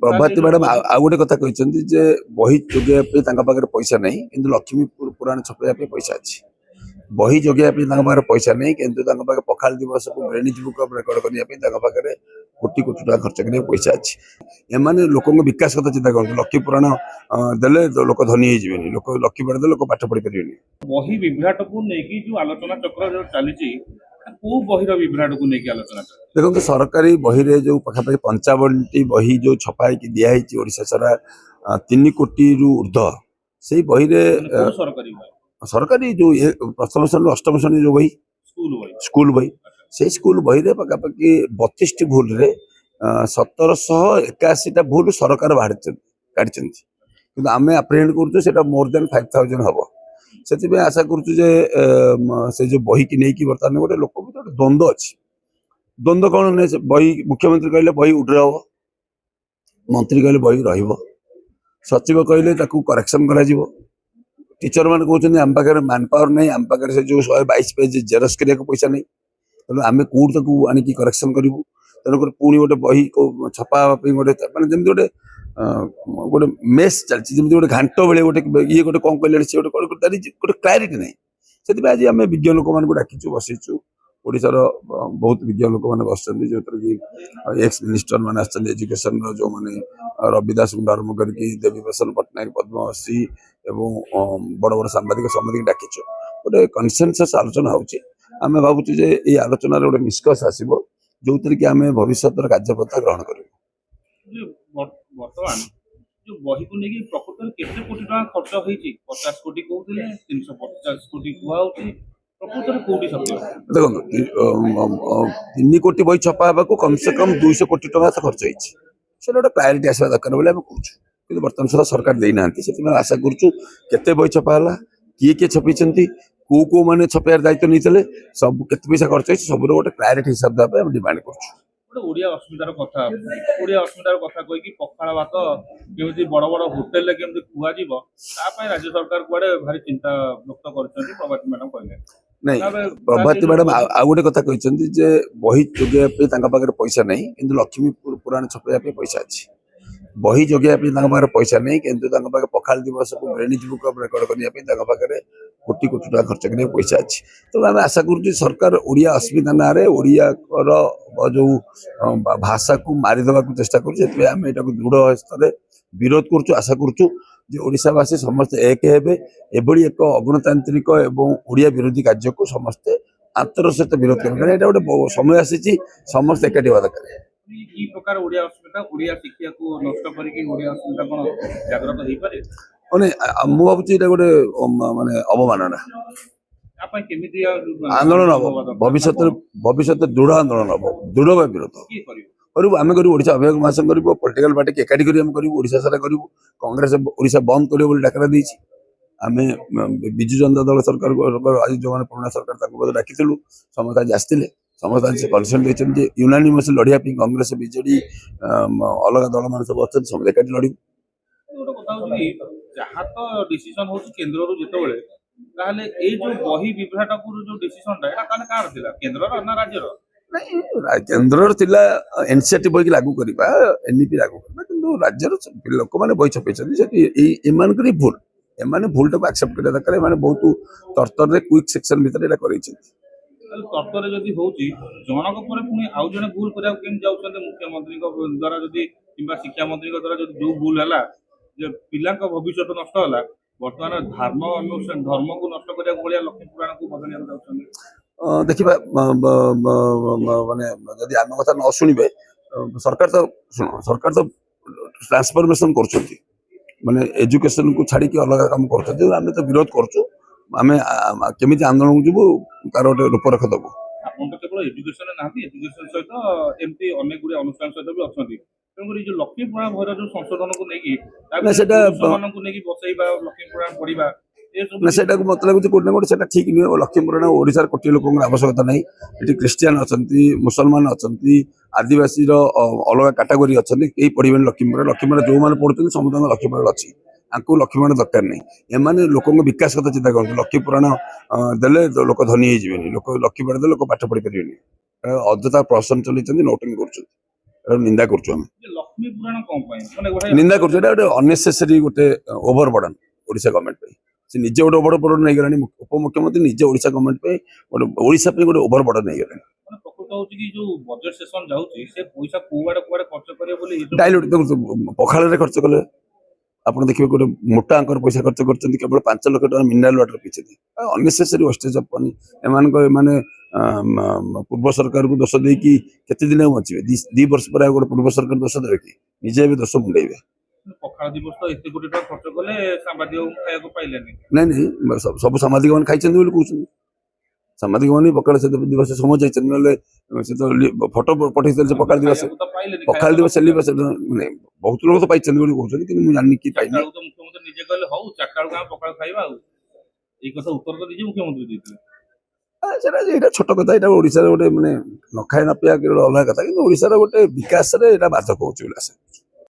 प्रभाती madam आ गोटे कथा कहते जे बही जोगे पैसा नहीं किंतु लक्ष्मी पुराण छपाइबा पैसा अच्छी बही जोगे पैसा नहीं किंतु पखाल दिवस को ग्रेनिज बुक ऑफ रेकर्ड करने कोटी कोटी टाका खर्च करने पैसा अच्छी एमाने लोक विकास कथा चिंता करते लक्ष्मी पुराण देले लोक धनी हो लोक लक्ष्मी पुराण लोक पाठ पढ़ी पारे बही विभ्राट को लेकिन जो आलोचना चक्र जो चली बही विभ्राट को लेकिन आलोचना देखो सरकारी बही रे जो पाखापाखि 55टी बही जो छपाई दिखाई ओडिशा सारा 3 कोटी रु ऊर्ध से बही रे सरकारी जो प्रथम श्रेणी अष्टम श्रेणी जो बही स्कूल बही से स्कूल बही रे पाखापाखि 32टी भूल रे 1781 भूल सरकार बाहर काढ़ी आम अप्रिहेंड करूँ मोर देन 5000 हम से आशा करुँ जो बही की नहीं बर्तमान गोटे लोक गोटे द्वंद्व अच्छी द्वंद्व कौन नहीं बही मुख्यमंत्री कहले बही उड्रे हम मंत्री कहले बही रचिव कहले करेक्शन कर टीचर मैंने कहते आम पाखे मैन पावर नहीं आम पाखे से जो 122 पेज जेरक्स करने पैसा नहीं तेणु आम कौट आनिक करेक्शन करूँ तेणुक पुणी गोटे बही को छपा गोटे जमी गोटे गोटे मेस चलती गोटे घाट बेले गोटे ये गोटे कौन कहले सी गोटे गोटे क्लारिटी नहीं से आज आम विज्ञ लोक मानक डाकीचु बसीचु ओडिशार बहुत विज्ञ लोक मैंने बस जो कि एक्स मिनिस्टर मैंने एजुकेशन जो मैंने रविदास आरम्भ कर देवी प्रसन्न पट्टनायक पद्मश्री एवं बड़ बड़ सांबादिक समिति डाकीचु गोटे कनसेनसस आलोचना होमें भावुँ ये आलोचन गोटे निष्कर्ष आसो जो कि आम भविष्य कार्यपथा ग्रहण कर जो बही को लेकिन प्रकृत केते कोटी टका खर्च होईची 50 कोटी कहउथिले 350 कोटी कुआउची प्रकृत कोटी सत्य देखो 3 कोटी बही छपा को कम से कम 200 कोटी टका खर्च होईची से गोटे क्लारिटी आसवा दरकार बोले कहूँ कि बर्तमान सुधा सरकार देना से आशा करूँ केते बही छपा है किए किए छपी को मैंने छपाइर दायित्व नहीं सब केते पैसा खर्च होईची सब गोटे क्लारिटी हिसाब देवा डिमांड करूँ ओडिया अस्मितार कथा कही पखाड़ भात केमी बड़ बड़ होटेल केमी खुआ राज्य सरकार कुआडे भारी चिंता व्यक्त कर प्रभाती मैडम कहले नहीं प्रभाती मैडम आ गोटे कथा कहते जे बही जोगे पैसा नहीं किंतु लक्ष्मी पुराण छपाइबा पैसा अच्छी बही जोगे पैसा नहीं किंतु पखाल दिवस को ग्रेनिज बुक ऑफ रेकर्ड करने कोटी कोटी टाका खर्च करने पैसा अच्छी तो आम आशा करूँ सरकार ओडिया अस्मिता ना ओडिया जो भाषा को मारिदेवा चेष्टा करें आम यहाँ दृढ़ स्तर विरोध करुँ आशा करुँ ओडिशावासी समस्त एक हेबे एभली एक अगणतांत्रिक एवं ओडिया विरोधी कार्य को समस्ते आंतर सहित विरोध करें गोटे समय आसी समस्त एकाठी हवा दरकार की प्रकार ओडिया अस्मिता ओडिया शिक्षा को नष्ट करके ओडिया अस्मिता कोन जागृत होई पारे माने मु भाबुची एटा गोटे माने अवमानना आपन केमिति आंदोलन हम भविष्य दृढ़ आंदोलन हम दृढ़ विरोध की करियो करूँ आम करूँ ओडिशा अभियोग महासंघ करूँ पॉलिटिकल पार्टी एकाठी करूँ ओडिशा सारा करूँ कांग्रेस ओडिशा बंद करियो डाकरा देछि आम विजु जनता दल सरकार आज जो मैंने पुराना सरकार डाकी समस्त आज आसते समस्त आज कनसेंट देते यूनानिमस लड़िया कांग्रेस बीजेडी अलग दल मान सब अच्छा समस्त एकाठी लड़ जहाँ तो डिसीजन हो केन्द्र जितेबाला ताहले ए जो बही विभ्राट जो डिसीजन कार केन्द्र ना राज्यर केन्द्र एनसीआरटी बही लागू करवा एनईपी लागू करवा कि राज्यर लोक मैंने बही छपे भूल एम भूल टाक एक्सेप्ट करने दरकार एम बहुत तरतर क्विक सेक्शन भितर कर तर्तर जदि होची जनक पर पुणी आउ जने भूल करिया केम जाउछन मुख्यमंत्री द्वारा जदि किंबा शिक्षा मंत्री द्वारा जदि जो भूल हला जे पिला का भविष्य नष्ट हला वर्तमान धर्म को नष्ट करिया भलिया लक्ष्मी पुराण को बदलिया जाउछन देखिबा माने जदि आम कथा न सुनिबे सरकार तो ट्रांसफॉर्मेशन करछथि माने एजुकेशन को छाड़ी के अलग काम करछथि आम तो विरोध करछु आम केमी आंदोलन जीवु तार गोटे रूपरेख दबु आपन तो केवल एजुकेशन ना एजुकेशन सहित एमती अनेक गुडी अनुष्ठान सहित भी अछंती तेणुकर जो लक्ष्मी पुराण भर जो संशोधन को लेकिन बसैबा लक्ष्मी पुराण पढ़ा सेटा को मतलब कोटे गोटे ठीक नुहे लक्ष्मी पुराण ओडिशार कोटी लोक आवश्यकता नहीं ये क्रिश्चियन अच्छा मुसलमान अच्छा आदिवासी अलग कैटेगोरी अच्छा कई पढ़े लक्ष्मी पुराण जो मैंने पढ़ुते समस्त लक्ष्मी पुराण अच्छी आपको लक्ष्मी पुराण दरकार नहीं एमाने लोक विकास कथा चिंता करते लक्ष्मी पुराण देले लोक धनी हो लोक लक्ष्मी पुराण लोक पाठ पढ़ी पारे अଯଥା प्रश्न चलते नोटिंग कर ଏଟାକୁ ନିନ୍ଦା କରୁଛୁ ଆମେ ଯେ ଲକ୍ଷ୍ମୀ ପୁରାଣ କଣ ପାଇଁ ମାନେ ଭାଇ ନିନ୍ଦା କରୁଛୁ ଏଇଟା ଗୋଟେ ଅନନେସେସରୀ ଗୋଟେ ଓଭର ବର୍ଡନ ଓଡ଼ିଶା ଗଭର୍ଣ୍ଣମେଣ୍ଟ ପାଇଁ ସେ ନିଜେ ଗୋଟେ ଓଭର ବର୍ଡନ ନେଇଗଲାଣି ଉପମୁଖ୍ୟମନ୍ତ୍ରୀ ନିଜେ ଓଡ଼ିଶା ଗଭର୍ଣ୍ଣମେଣ୍ଟ ପାଇଁ ଗୋଟେ ଓଡ଼ିଶା ପାଇଁ ଗୋଟେ ଓଭର ବର୍ଡନ ନେଇଗଲାଣି ମାନେ ପ୍ରକୃତ ହଉଛି କି ଯୋଉ ବଜେଟ ସେସନ ଯାଉଛି ସେ ପଇସା କୁଆଡେ କୁଆଡେ ଖର୍ଚ୍ଚ କରିବ ବୋଲି ଏଇ ଯୋଉ- ଡାଇଲୁଟ ଦେଖନ୍ତୁ ପଖାଳରେ ଖର୍ଚ୍ଚ କଲେ ଆପଣ ଦେଖିବେ ଗୋଟେ ମୋଟା ଅଙ୍କର ପଇସା ଖର୍ଚ୍ଚ କରୁଛନ୍ତି କେବଳ 5 ଲକ୍ଷ ଟଙ୍କା ମିନେରାଲ ୱାଟର ପିଛିଛନ୍ତି ଅନନେସେସରୀ ୱେଷ୍ଟେଜ ଅଫ୍ ମନି ଏମାନଙ୍କ ଏମାନେ ପୂର୍ବ ସରକାରକୁ ଦୋଷ ଦେଇକି କେତେ ଦିନ ଆଉ ବଞ୍ଚିବେ 2 ବର୍ଷ ପରେ ଆଉ ଗୋଟେ ପୂର୍ବ ସରକାର ଦୋଷ ଦେବେ କି ନିଜେ ଏବେ ଦୋଷ ମୁଣ୍ଡେଇବେ ପଖାଳ ଦିବସ ତ ଏତେ କୋଟି ଟଙ୍କା ଖର୍ଚ୍ଚ କଲେ ସାମ୍ବାଦିକଙ୍କୁ ଖାଇବାକୁ ପାଇଲେନି ନାଇଁ ନାଇଁ ସବୁ ସାମ୍ବାଦିକ ମାନେ ଖାଇଛନ୍ତି ବୋଲି କହୁଛନ୍ତି ସାମ୍ବାଦିକ ମାନେ ପଖାଳ ଦିବସ ସମୟ ଯାଇଛନ୍ତି ନହେଲେ ସେ ତ ଫଟୋ ପଠେଇଥିଲେ ସେ ପଖାଳ ଦିବସ ଖାଇବାକୁ ତ ପାଇଲେନି ପଖାଳ ଦିବସ ସେଲିବ୍ରେସନ ମାନେ ବହୁତ ଲୋକ ତ ପାଇଛନ୍ତି ବୋଲି କହୁଛନ୍ତି କିନ୍ତୁ ମୁଁ ଜାଣିନି କି ଚାରିଟା ପାଇନି ବେଳକୁ ତ ମୁଖ୍ୟମନ୍ତ୍ରୀ ନିଜେ କହିଲେ ହଉ 4ଟା ବେଳକୁ ଆମେ ପଖାଳ ଖାଇବା ଆଉ ଏଇ କଥା ଉତ୍ତର ତ ନିଜେ ମୁଖ୍ୟମନ୍ତ୍ରୀ ଦେଇଥିଲେ ସେଟା ଏଇଟା ଛୋଟ କଥା ଏଇଟା ଓଡ଼ିଶାର ଗୋଟେ ମାନେ ନ ଖାଇ ନ ପିଇବା କେବଳ ଅଲଗା କଥା କିନ୍ତୁ ଓଡ଼ିଶାର ଗୋଟେ ବିକାଶରେ ଏଇଟା ବାଧକ ହଉଛି ବୋଲି ଆଶା